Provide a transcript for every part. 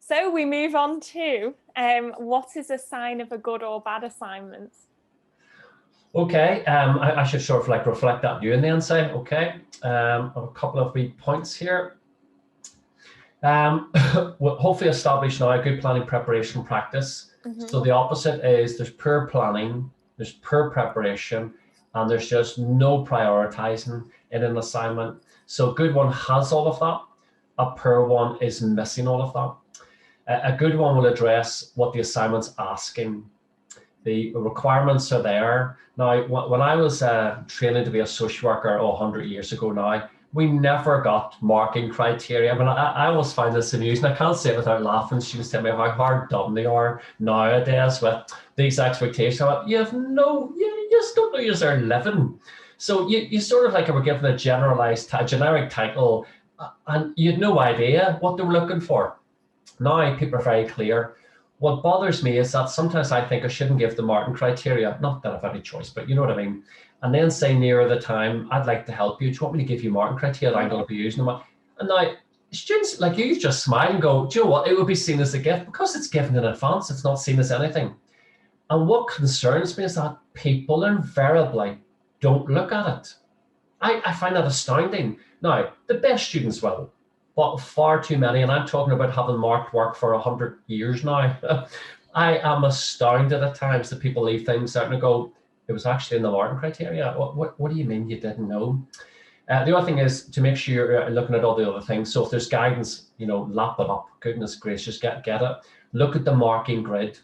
So we move on to what is a sign of a good or bad assignment? Okay, I should sort of like reflect that view and then say, okay, a couple of wee points here. We'll hopefully establish now a good planning preparation practice. So the opposite is there's poor planning, there's poor preparation, and there's just no prioritizing in an assignment. So a good one has all of that. A poor one is missing all of that. A good one will address what the assignment's asking. The requirements are there. Now, when I was training to be a social worker 100 years ago now, we never got marking criteria. I mean, I always find this amusing. I can't say it without laughing. Students tell me how hard done they are nowadays with these expectations. You just don't know you're living. So you sort of like were given a generic title, and you had no idea what they were looking for. Now people are very clear. What bothers me is that sometimes I think I shouldn't give the marking criteria, not that I've had any choice, but you know what I mean. And then say nearer the time, I'd like to help you. Do you want me to give you marking criteria? I'm going to be using them. And now students like you just smile and go, do you know what? It would be seen as a gift because it's given in advance. It's not seen as anything. And what concerns me is that people invariably don't look at it. I find that astounding. Now, the best students will. But far too many, and I'm talking about having marked work for 100 years now. I am astounded at times that people leave things out and go, it was actually in the marking criteria. What do you mean you didn't know? The other thing is to make sure you're looking at all the other things. So if there's guidance, lap it up. Goodness gracious, get it. Look at the marking grid.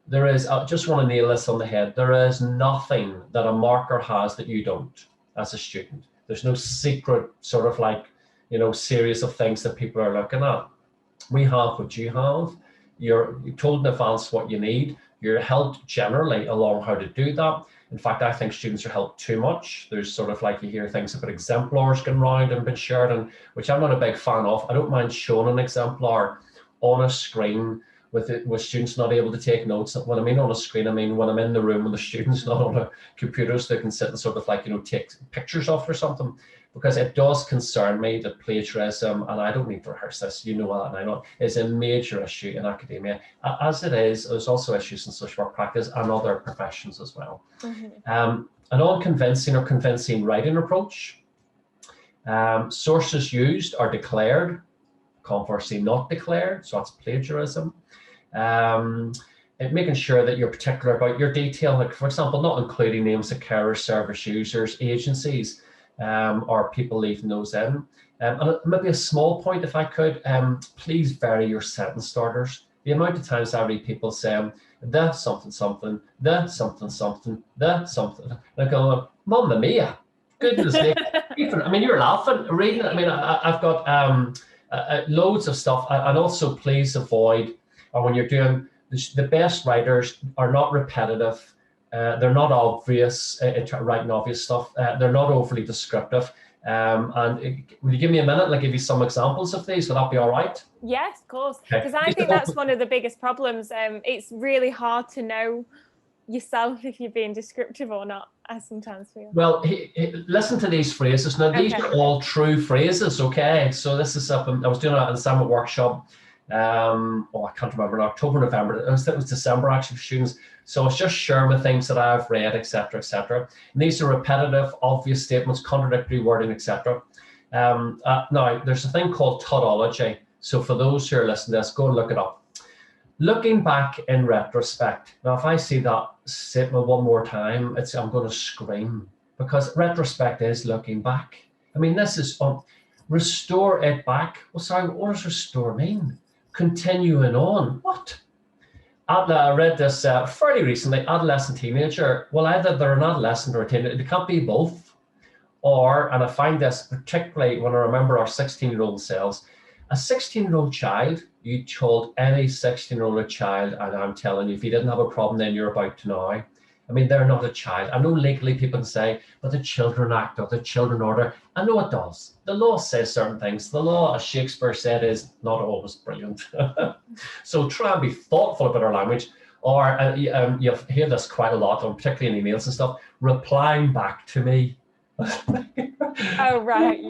There is, I just want to nail this on the head. There is nothing that a marker has that you don't as a student. There's no secret sort of like, series of things that people are looking at. We have what you have. You're told in advance what you need. You're helped generally along how to do that. In fact, I think students are helped too much. There's sort of like you hear things about exemplars going around and been shared, and which I'm not a big fan of. I don't mind showing an exemplar on a screen with students not able to take notes. When I mean on a screen, I mean when I'm in the room and the students not on a computer, so they can sit and sort of like, take pictures of or something. Because it does concern me that plagiarism, and I don't need to rehearse this, you know that, and I know, is a major issue in academia, as it is. There's also issues in social work practice and other professions as well. An unconvincing or convincing writing approach. Sources used are declared, conversely not declared, so that's plagiarism. And making sure that you're particular about your detail, like for example, not including names of carers, service users, agencies, or people leaving those in. And maybe a small point, if I could, please vary your sentence starters. The amount of times I read people saying, the something something, the something something, the something. And I go, Mamma mia, goodness me. I mean, you're laughing, reading it. I mean, I've got loads of stuff. And also please avoid, or when you're doing, the best writers are not repetitive. They're not obvious, writing obvious stuff. They're not overly descriptive. And will you give me a minute and I'll give you some examples of these? Will that be all right? Yes, of course. Because I think that's one of the biggest problems. It's really hard to know yourself if you're being descriptive or not, I sometimes feel. Well, listen to these phrases. Now, these are all true phrases, okay? So this is something, I was doing an assignment workshop, I can't remember, in October, November. It was December actually for students. So it's just sharing the things that I've read, etc., etc. And these are repetitive, obvious statements, contradictory wording, etc. Now, there's a thing called tautology. So for those who are listening to this, go and look it up. Looking back in retrospect. Now, if I see that statement one more time, I'm going to scream, because retrospect is looking back. I mean, this is restore it back. Well, sorry, what does restore mean? Continuing on. What? I read this fairly recently, adolescent teenager. Well, either they're an adolescent or a teenager. They can't be both. Or, and I find this particularly when I remember our 16-year-old selves, a 16-year-old child, you told any 16-year-old child, and I'm telling you, if you didn't have a problem then you're about to now. I mean, they're not a child. I know legally people can say, but the Children Act or the Children Order, I know it does. The law says certain things. The law, as Shakespeare said, is not always brilliant. So try and be thoughtful about our language. Or you hear this quite a lot, particularly in emails and stuff, replying back to me. Oh, right.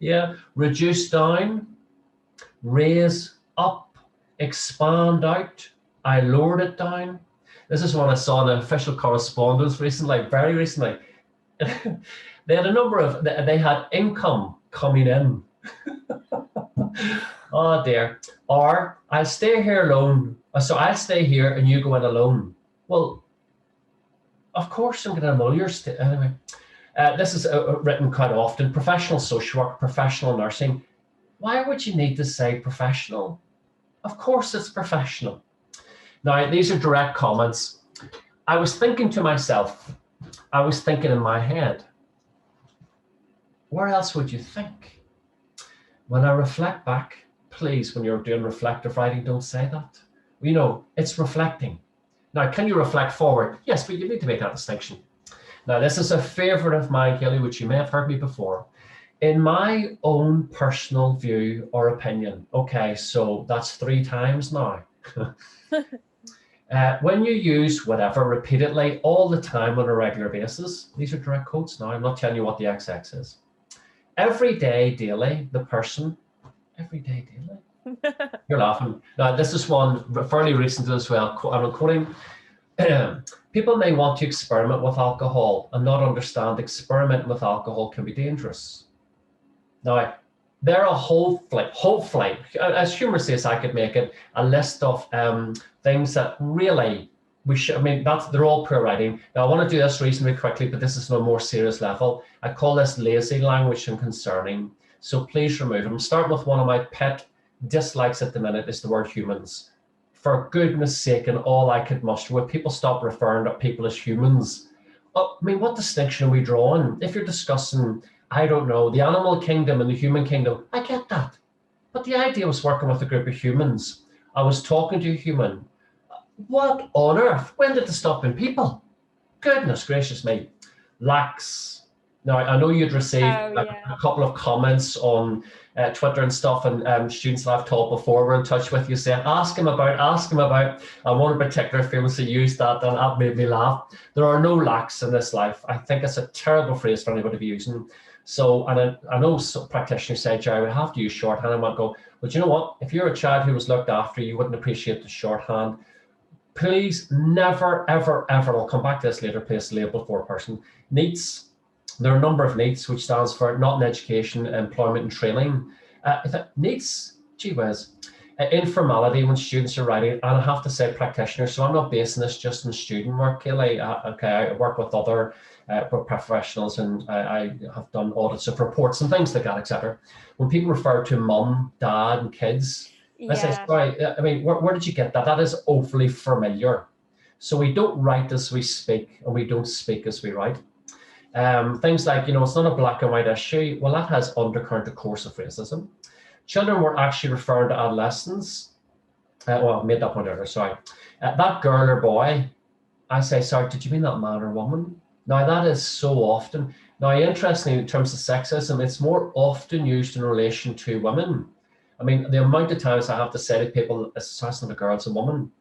Yeah. Reduce down, raise up, expand out. I lowered it down. This is what I saw in official correspondence recently, very recently. They had a number of, they had income coming in. Oh dear. Or I'll stay here alone. So I'll stay here and you go in alone. Well, of course I'm going to know you're anyway. This is written quite often. Professional social work, professional nursing. Why would you need to say professional? Of course it's professional. Now, these are direct comments. I was thinking to myself, I was thinking in my head, where else would you think? When I reflect back, please, when you're doing reflective writing, don't say that. You know, it's reflecting. Now, can you reflect forward? Yes, but you need to make that distinction. Now, this is a favorite of mine, Kelly, which you may have heard me before. In my own personal view or opinion, okay, so that's 3 times now. When you use whatever repeatedly all the time on a regular basis, these are direct quotes now, I'm not telling you what the XX is. Every day, daily, the person, every day, daily. You're laughing. Now, this is one fairly recent as well. I'm quoting, people may want to experiment with alcohol and not understand experimenting with alcohol can be dangerous. Now, there are hopefully, as humorously as I could make it, a list of things that really we should, I mean, they're all poor writing. Now, I want to do this reasonably quickly, but this is on a more serious level. I call this lazy language and concerning. So please remove them. Start with one of my pet dislikes at the minute is the word humans. For goodness sake, and all I could muster, would people stop referring to people as humans? I mean, what distinction are we drawing? If you're discussing, I don't know, the animal kingdom and the human kingdom, I get that. But the idea was working with a group of humans. I was talking to a human. What on earth? When did they stop being people? Goodness gracious me. Lax. Now, I know you'd received a couple of comments on Twitter and stuff, and students that I've taught before were in touch with you saying, ask him about. And one in particular famously used that, and that made me laugh. There are no lacks in this life. I think it's a terrible phrase for anybody to be using. So, and I know some practitioners say, Gerry, we have to use shorthand. I might go, but you know what? If you're a child who was looked after, you wouldn't appreciate the shorthand. Please never, ever, ever, I'll come back to this later, place label for a person. NEETs, there are a number of NEETs, which stands for not in education, employment and training. NEETs, gee whiz, informality when students are writing, and I have to say practitioners, so I'm not basing this just in student work, Kelly. I work with other professionals, and I have done audits of reports and things like that, etc. When people refer to mum, dad, and kids, I say, sorry, I mean, where did you get that? That is awfully familiar. So we don't write as we speak, and we don't speak as we write. Things like, you know, it's not a black and white issue. Well, that has undercurrent of course of racism. Children were actually referring to adolescents. Well, I made that point earlier, sorry. That girl or boy, I say, sorry, did you mean that man or woman? Now, that is so often. Now, interestingly, in terms of sexism, it's more often used in relation to women. I mean, the amount of times I have to say to people, it's not a girl, it's a woman.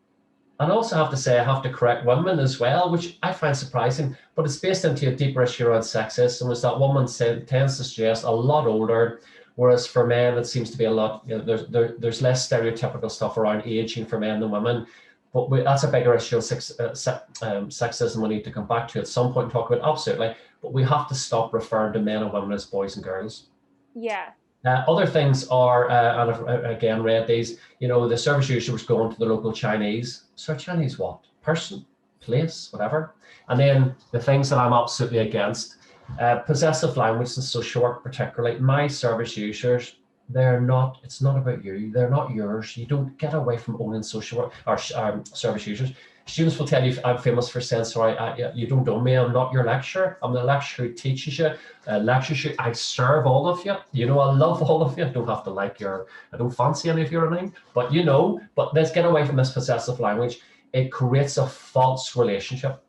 And also have to say I have to correct women as well, which I find surprising, but it's based into a deeper issue around sexism, is that woman tends to suggest a lot older, whereas for men it seems to be a lot, you know, there's less stereotypical stuff around aging for men than women. But that's a bigger issue of sexism we need to come back to at some point and talk about, absolutely. But we have to stop referring to men and women as boys and girls. Yeah. Other things are, and I've again read these, you know, the service user was going to the local Chinese. So Chinese what? Person, place, whatever. And then the things that I'm absolutely against, possessive language and social work particularly, my service users, it's not about you. They're not yours. You don't get away from owning social work or service users. Students will tell you I'm famous for saying, sorry, you don't own me. I'm not your lecturer. I'm the lecturer who teaches you, lectures you. I serve all of you. You know, I love all of you. I don't have to like I don't fancy any of your name, but you know, but let's get away from this possessive language. It creates a false relationship.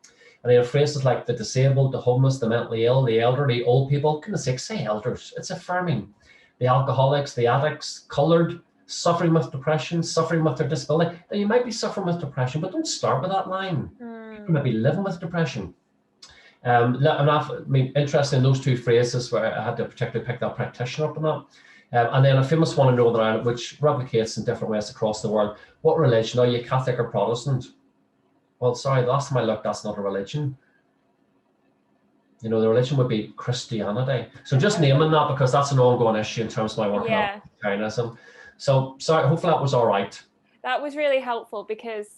And then phrases like the disabled, the homeless, the mentally ill, the elderly, old people, goodness sake, say elders. It's affirming. The alcoholics, the addicts, coloured, suffering with depression, suffering with their disability. Now, you might be suffering with depression, but don't start with that line. You might be living with depression. And I mean, interesting in those two phrases where I had to particularly pick that practitioner up on that. And then a famous one in Northern Ireland, which replicates in different ways across the world. What religion are you, Catholic or Protestant? Well, sorry, the last time I looked, that's not a religion. You know, the religion would be Christianity. So just naming that, because that's an ongoing issue in terms of my work on Zionism. So sorry, hopefully that was all right. That was really helpful, because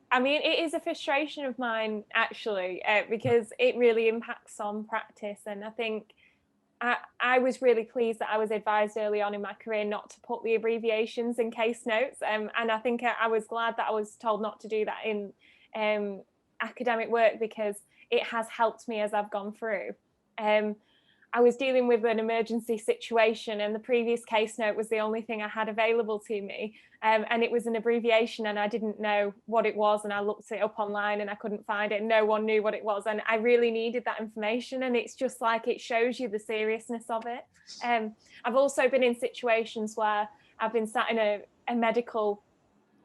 I mean, it is a frustration of mine, actually, because it really impacts on practice. And I think I was really pleased that I was advised early on in my career not to put the abbreviations in case notes. And I think I was glad that I was told not to do that in academic work, because it has helped me as I've gone through. I was dealing with an emergency situation, and the previous case note was the only thing I had available to me. And it was an abbreviation, and I didn't know what it was, and I looked it up online and I couldn't find it. No one knew what it was, and I really needed that information. And it's just like, it shows you the seriousness of it. I've also been in situations where I've been sat in a medical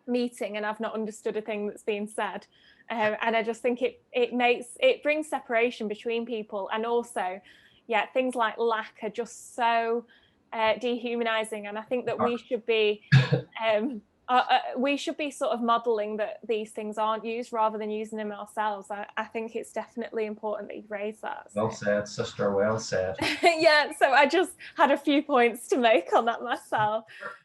meeting and I've not understood a thing that's being said. And I just think it brings separation between people. And also, yeah, things like lack are just so dehumanizing. And I think that we should be sort of modeling that these things aren't used, rather than using them ourselves. I think it's definitely important that you raise that. So. Well said, sister, well said. Yeah, so I just had a few points to make on that myself.